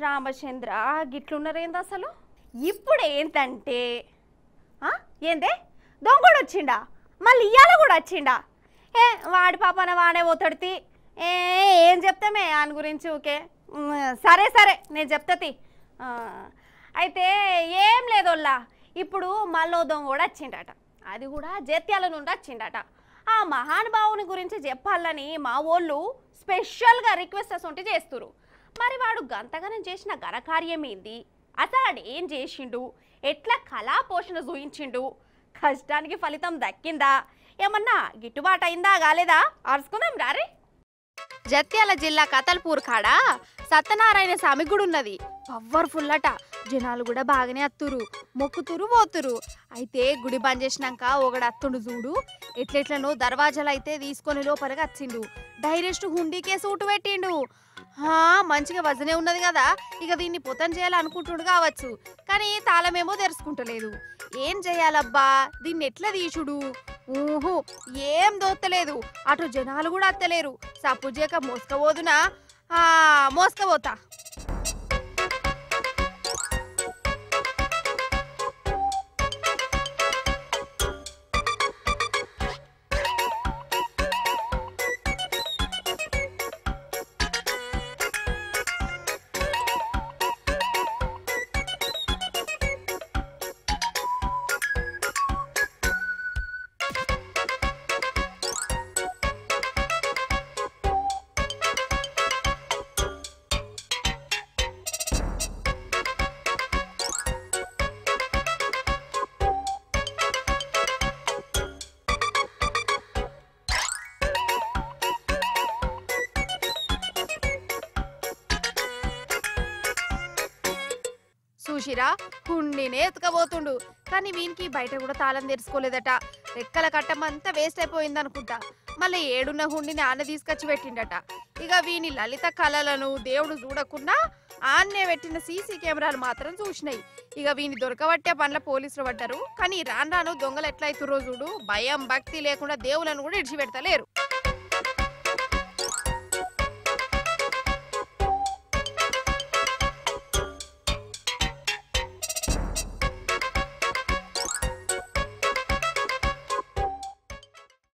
రామచంద్ర గిట్లున్నారేంది అసలు? ఇప్పుడు ఏంటంటే ఏందే దొంగడు వచ్చిండా, మళ్ళీ ఇయ్యాల కూడా వచ్చిండా. వాడి పాపన వాడే పోతాడుతి. ఏం చెప్తామే ఆయన గురించి? ఓకే సరే సరే నేను చెప్తాతి. అయితే ఏం లేదోల్లా, ఇప్పుడు మళ్ళీ దొంగ కూడా వచ్చిండట. అది కూడా జత్యాల నుండి వచ్చిండట. ఆ మహానుభావుని గురించి చెప్పాలని మా వాళ్ళు స్పెషల్గా రిక్వెస్ట్ ఉంటే చేస్తురు. మరి వాడు గంతగనం చేసిన ఘనకార్యం ఏంది, అసలు ఏం చేసిండు, ఎట్లా కళా పోషణ చూయించిండు, కష్టానికి ఫలితం దక్కిందా, ఏమన్నా గిట్టుబాటు అయిందా కాలేదా అరుచుకుందాం రారే. జత్యాల జిల్లా కతల్పూర్ కాడ సత్యనారాయణ స్వామి గుడి ఉన్నది. పవర్ఫుల్ అట. జనాలు కూడా బాగానే అత్తురు, మొక్కుతురు పోతురు. అయితే గుడి బంద్ చేసినాక ఒకడు అత్తుండు చూడు, ఎట్లెట్లను దర్వాజాలు అయితే తీసుకొని లోపలికి వచ్చిండు. డైరెక్ట్ హుండీకే సూటు పెట్టిండు. మంచిగా వజనే ఉన్నది కదా, ఇక దీన్ని పొతం చేయాలనుకుంటుండు కావచ్చు. కానీ తాళమేమో తెరుచుకుంటలేదు. ఏం చేయాలబ్బా, దీన్ని ఎట్లా తీసుడు? ఏం దోత్తలేదు. అటు జనాలు కూడా అత్తలేరు. సప్పుజేక మోసుకపోదునా? మోసుకపోతా. చూసిరా, హుండినే ఎత్తుకపోతుండు. కానీ వీనికి బయట కూడా తాళం తెరుచుకోలేదట. రెక్కల కట్టమంతా వేస్ట్ అయిపోయింది అనుకుంటా. మళ్ళీ ఏడున్న హుండిని ఆన్న తీసుకొచ్చి పెట్టిండట. ఇక వీని లలిత కళలను దేవుడు చూడకుండా ఆన్నే పెట్టిన సీసీ కెమెరాలు మాత్రం చూసినాయి. ఇక వీని దొరకబట్టే పనుల పోలీసులు పడ్డారు. కానీ రాను రాను దొంగలు ఎట్లయితుర్రో చూడు, భయం భక్తి లేకుండా దేవులను కూడా ఇడిచిపెడతలేరు.